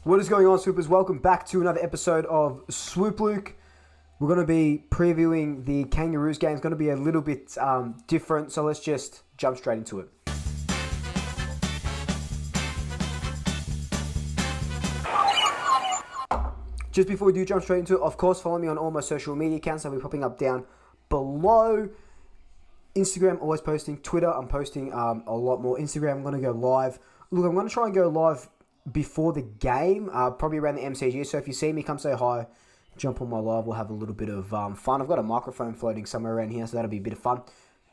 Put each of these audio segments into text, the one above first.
What is going on, Swoopers? Welcome back to another episode of Swoop Luke. We're going to be previewing the Kangaroos game. It's going to be a little bit different, so let's just jump straight into it. Just before we do jump straight into it, of course, follow me on all my social media accounts. They'll be popping up down below. Instagram, always posting. Twitter, I'm posting a lot more. Instagram, I'm going to go live. Look, I'm going to try and go live before the game, probably around the MCG. So if you see me, come say hi, jump on my live. We'll have a little bit of fun. I've got a microphone floating somewhere around here, so that'll be a bit of fun.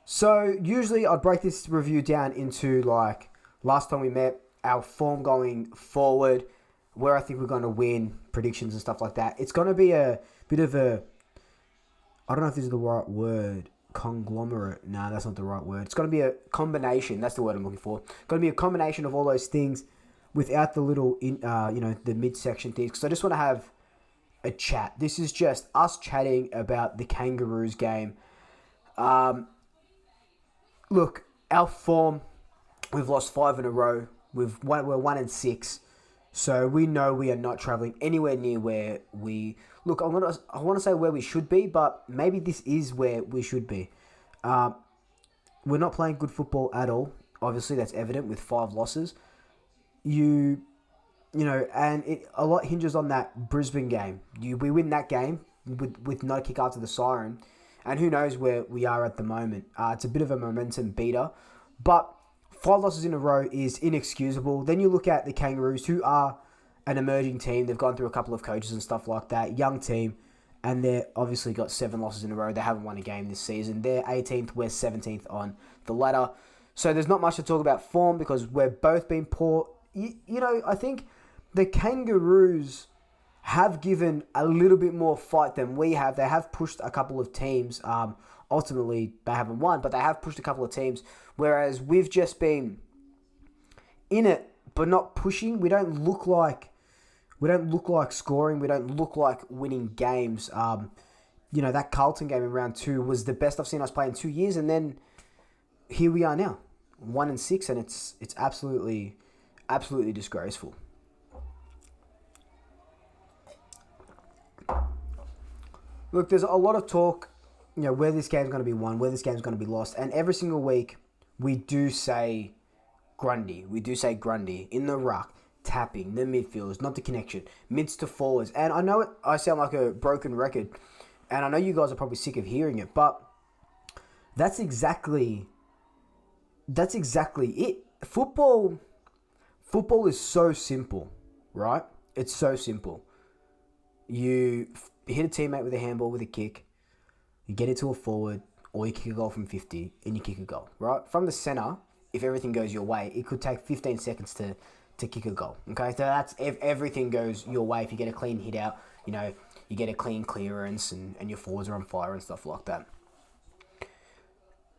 So usually I'd break this review down into like last time we met, our form going forward, where I think we're going to win, predictions and stuff like that. It's going to be a bit of a, I don't know if this is the right word, conglomerate. No, that's not the right word. It's going to be a combination. That's the word I'm looking for. Going to be a combination of all those things without the little, the midsection things. Because I just want to have a chat. This is just us chatting about the Kangaroos game. Look, our form, we've lost 5 in a row. We're 1-6. So we know we are not traveling anywhere near where we... Look, I want to say where we should be, but maybe this is where we should be. We're not playing good football at all. Obviously, that's evident with 5 losses. And a lot hinges on that Brisbane game. We win that game with no kick after the siren, and who knows where we are at the moment. It's a bit of a momentum beater, but 5 losses in a row is inexcusable. Then you look at the Kangaroos, who are an emerging team. They've gone through a couple of coaches and stuff like that. Young team, and they've obviously got 7 losses in a row. They haven't won a game this season. They're 18th. We're 17th on the ladder. So there's not much to talk about form because we've both been poor. I think the Kangaroos have given a little bit more fight than we have. They have pushed a couple of teams. Ultimately, they haven't won, but they have pushed a couple of teams. Whereas we've just been in it, but not pushing. We don't look like scoring. We don't look like winning games. That Carlton game in round 2 was the best I've seen us play in 2 years, and then here we are now, 1-6, and it's absolutely disgraceful. Look, there's a lot of talk, where this game's going to be won, where this game's going to be lost, and every single week we do say Grundy. We do say Grundy in the ruck, tapping, the midfielders, not the connection, mids to forwards. And I know I sound like a broken record, and I know you guys are probably sick of hearing it, but that's exactly it. Football is so simple, right? It's so simple. You hit a teammate with a handball with a kick, you get it to a forward, or you kick a goal from 50, and you kick a goal, right? From the center, if everything goes your way, it could take 15 seconds to kick a goal, okay? So that's if everything goes your way. If you get a clean hit out, you get a clean clearance, and your forwards are on fire and stuff like that.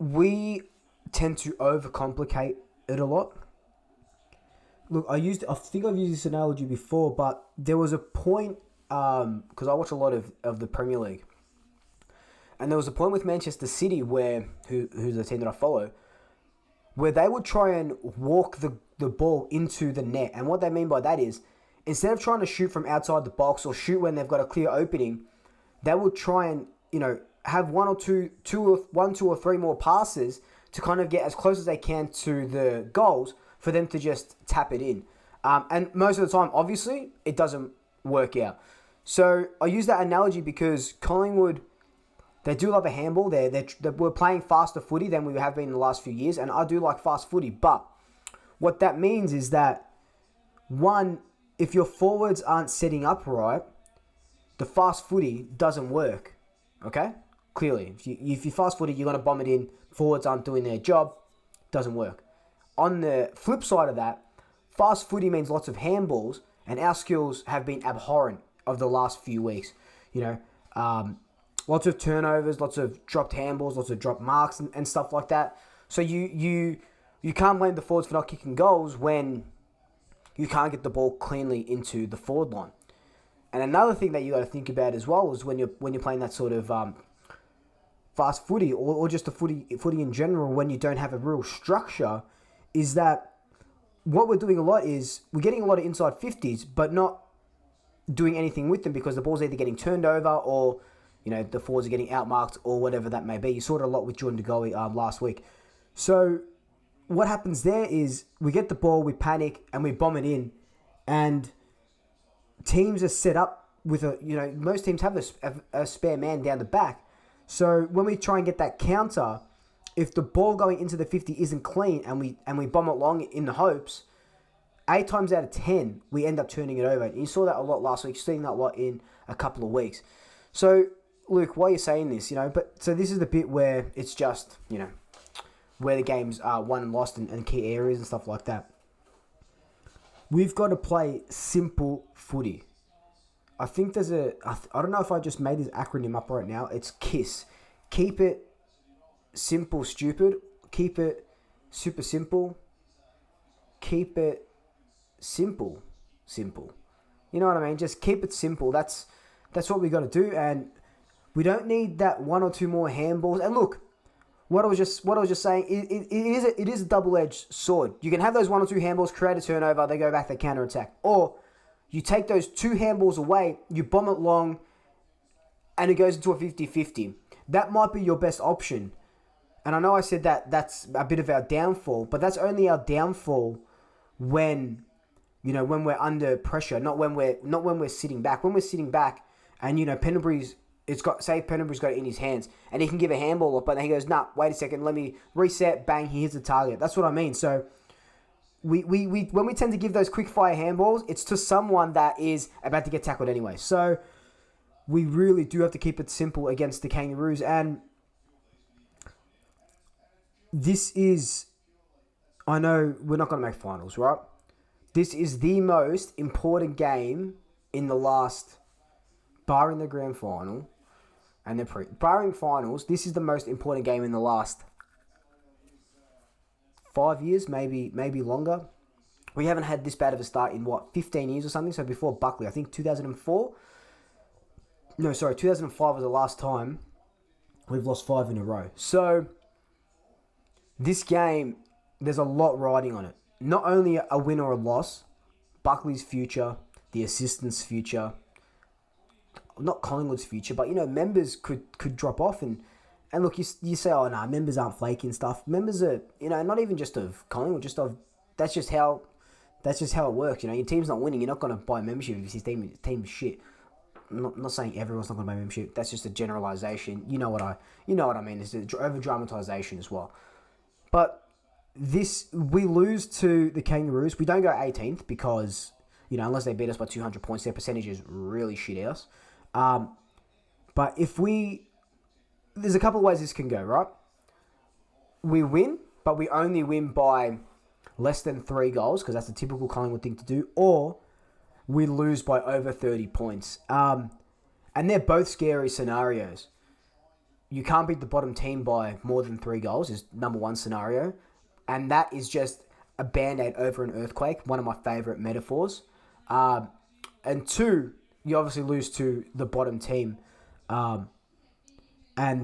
We tend to overcomplicate it a lot. Look, I think I've used this analogy before, but there was a point, because I watch a lot of the Premier League, and there was a point with Manchester City who's the team that I follow, where they would try and walk the ball into the net. And what they mean by that is, instead of trying to shoot from outside the box or shoot when they've got a clear opening, they would try and, have one, two or three more passes to kind of get as close as they can to the goals for them to just tap it in. And most of the time, obviously, it doesn't work out. So I use that analogy because Collingwood, they do love a handball. We're playing faster footy than we have been in the last few years, and I do like fast footy. But what that means is that, one, if your forwards aren't setting up right, the fast footy doesn't work, okay? Clearly, if you fast footy, you're going to bomb it in, forwards aren't doing their job, doesn't work. On the flip side of that, fast footy means lots of handballs, and our skills have been abhorrent of the last few weeks. Lots of turnovers, lots of dropped handballs, lots of dropped marks and stuff like that. So you can't blame the forwards for not kicking goals when you can't get the ball cleanly into the forward line. And another thing that you got to think about as well is when you're playing that sort of fast footy or just the footy in general, when you don't have a real structure, is that what we're doing a lot is we're getting a lot of inside 50s, but not doing anything with them because the ball's either getting turned over or, the forwards are getting outmarked or whatever that may be. You saw it a lot with Jordan De Goey last week. So what happens there is we get the ball, we panic, and we bomb it in. And teams are set up with most teams have a spare man down the back. So when we try and get that counter, if the ball going into the 50 isn't clean and we bomb it long in the hopes, 8 times out of 10, we end up turning it over. And you saw that a lot last week. You're seeing that a lot in a couple of weeks. So, Luke, why are you saying this? So this is the bit where it's just, where the games are won and lost and key areas and stuff like that. We've got to play simple footy. I think there's I don't know if I just made this acronym up right now. It's KISS. Keep it simple, stupid. Keep it super simple. Keep it simple. You know what I mean? Just keep it simple. That's what we got to do, and we don't need that one or two more handballs. And look, what I was just saying, it is a double-edged sword. You can have those one or two handballs, create a turnover, they go back, they counter-attack. Or you take those 2 handballs away, you bomb it long, and it goes into a 50-50. That might be your best option. And I know I said that's a bit of our downfall, but that's only our downfall when we're under pressure, not when we're sitting back. When we're sitting back, and Pendlebury's got it in his hands, and he can give a handball up, but then he goes, nah, wait a second, let me reset, bang, he hits the target. That's what I mean. So we when we tend to give those quick fire handballs, it's to someone that is about to get tackled anyway. So we really do have to keep it simple against the Kangaroos, and this is, I know we're not going to make finals, right? This is the most important game in the last, barring the grand final and the barring finals, this is the most important game in the last 5 years, maybe longer. We haven't had this bad of a start in 15 years or something. So before Buckley, I think 2004. No, sorry, 2005 was the last time we've lost 5 in a row. So this game, there's a lot riding on it. Not only a win or a loss, Buckley's future, the assistant's future, not Collingwood's future, but members could drop off and look, you say, oh no, members aren't flaky and stuff. Members are, not even just of Collingwood, just of that's just how it works. Your team's not winning, you're not going to buy membership if your team is shit. I'm not saying everyone's not going to buy membership. That's just a generalization. You know what I mean? It's over dramatization as well. But we lose to the Kangaroos. We don't go 18th because unless they beat us by 200 points, their percentage is really shit ass. But there's a couple of ways this can go, right? We win, but we only win by less than 3 goals because that's the typical Collingwood thing to do, or we lose by over 30 points. And they're both scary scenarios. You can't beat the bottom team by more than 3 goals is number one scenario. And that is just a Band-Aid over an earthquake, one of my favourite metaphors. And 2, you obviously lose to the bottom team. And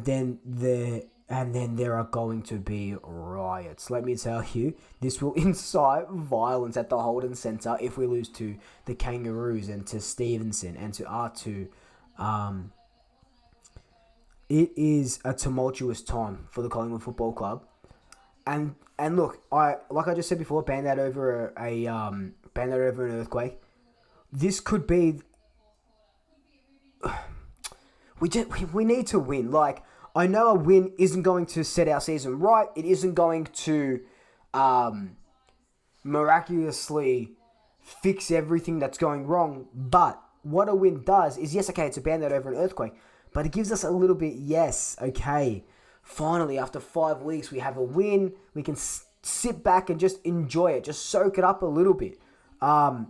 then there are going to be riots. Let me tell you, this will incite violence at the Holden Centre if we lose to the Kangaroos and to Stevenson and to R2. It is a tumultuous time for the Collingwood Football Club. And look, like I just said before, Band-Aid over an earthquake. This could be. We need to win. Like, I know a win isn't going to set our season right. It isn't going to miraculously fix everything that's going wrong. But what a win does is, yes, okay, it's a Band-Aid over an earthquake, but it gives us a little bit, yes, okay, finally, after 5 weeks, we have a win. We can sit back and just enjoy it, just soak it up a little bit. A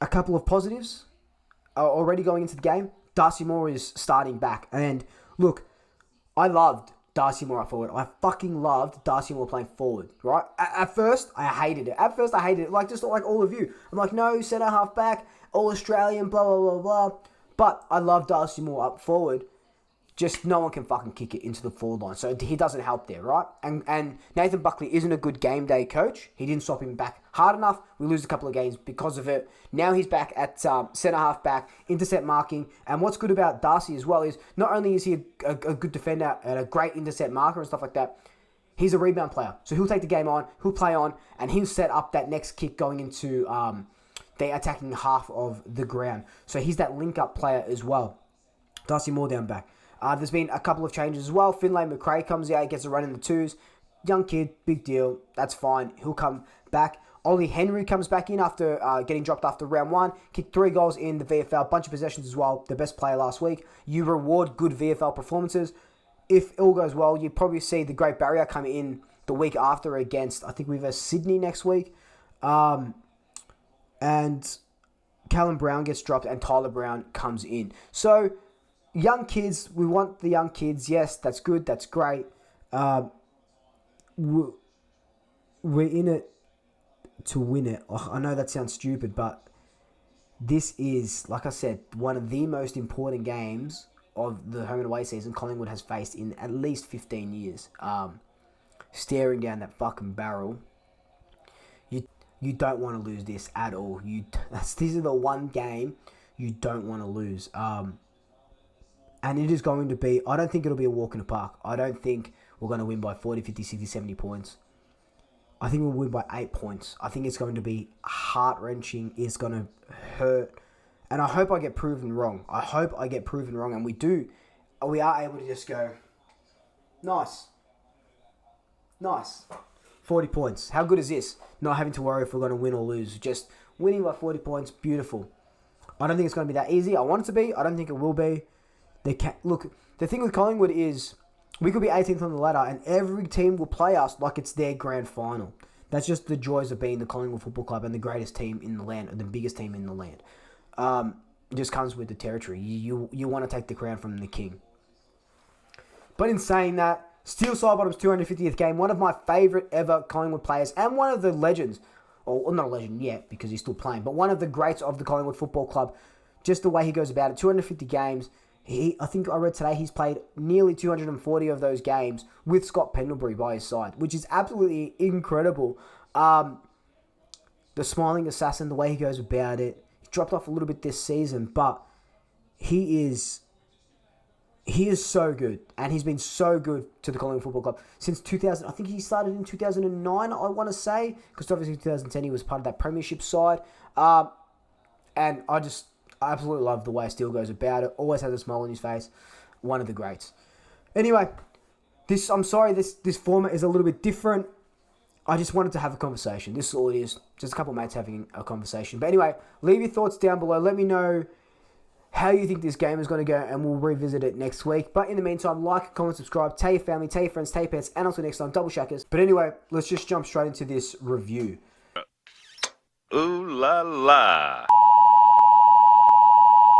couple of positives are already going into the game. Darcy Moore is starting back. And look, I loved Darcy Moore forward. I fucking loved Darcy Moore playing forward, right? At first, I hated it. Like, just like all of you. I'm like, no, centre half back, all Australian, blah, blah, blah, blah. But I love Darcy Moore up forward. just no one can fucking kick it into the forward line. So he doesn't help there, right? And Nathan Buckley isn't a good game day coach. He didn't stop him back hard enough. We lose a couple of games because of it. Now he's back at centre half back, intercept marking. And what's good about Darcy as well is not only is he a good defender and a great intercept marker and stuff like that, he's a rebound player. So he'll take the game on, he'll play on, and he'll set up that next kick going into the attacking half of the ground. So he's that link-up player as well. Darcy Moore down back. There's been a couple of changes as well. Finlay McRae comes out, gets a run in the twos. Young kid, big deal. That's fine. He'll come back. Ollie Henry comes back in after getting dropped after round 1. Kicked 3 goals in the VFL. Bunch of possessions as well. The best player last week. You reward good VFL performances. If all goes well, you probably see the Great Barrier come in the week after against, I think we have Sydney next week. And Callum Brown gets dropped and Tyler Brown comes in. So, young kids, we want the young kids. Yes, that's good. That's great. We're in it to win it. Oh, I know that sounds stupid, but this is, like I said, one of the most important games of the home and away season Collingwood has faced in at least 15 years. Staring down that fucking barrel. You don't want to lose this at all. This is the one game you don't want to lose. And it is going to be, I don't think it'll be a walk in the park. I don't think we're going to win by 40, 50, 60, 70 points. I think we'll win by 8 points. I think it's going to be heart-wrenching. It's going to hurt. And I hope I get proven wrong. And we are able to just go, nice. 40 points. How good is this? Not having to worry if we're going to win or lose. Just winning by 40 points, beautiful. I don't think it's going to be that easy. I want it to be. I don't think it will be. Look, the thing with Collingwood is we could be 18th on the ladder and every team will play us like it's their grand final. That's just the joys of being the Collingwood Football Club and the greatest team in the land, or the biggest team in the land. It just comes with the territory. You want to take the crown from the king. But in saying that, Steel Sidebottom's 250th game, one of my favourite ever Collingwood players and one of the legends, or not a legend yet because he's still playing, but one of the greats of the Collingwood Football Club, just the way he goes about it, 250 games. I think I read today he's played nearly 240 of those games with Scott Pendlebury by his side, which is absolutely incredible. The smiling assassin, the way he goes about it, he dropped off a little bit this season, but he is so good, and he's been so good to the Collingwood Football Club since 2000. I think he started in 2009, I want to say, because obviously 2010 he was part of that premiership side. And I absolutely love the way Steele goes about it. Always has a smile on his face. One of the greats. Anyway, I'm sorry this format is a little bit different. I just wanted to have a conversation. This is all it is. Just a couple of mates having a conversation. But anyway, leave your thoughts down below. Let me know how you think this game is going to go, and we'll revisit it next week. But in the meantime, like, comment, subscribe, tell your family, tell your friends, tell your pets, and until next time, double shackers. But anyway, let's just jump straight into this review. Ooh la la.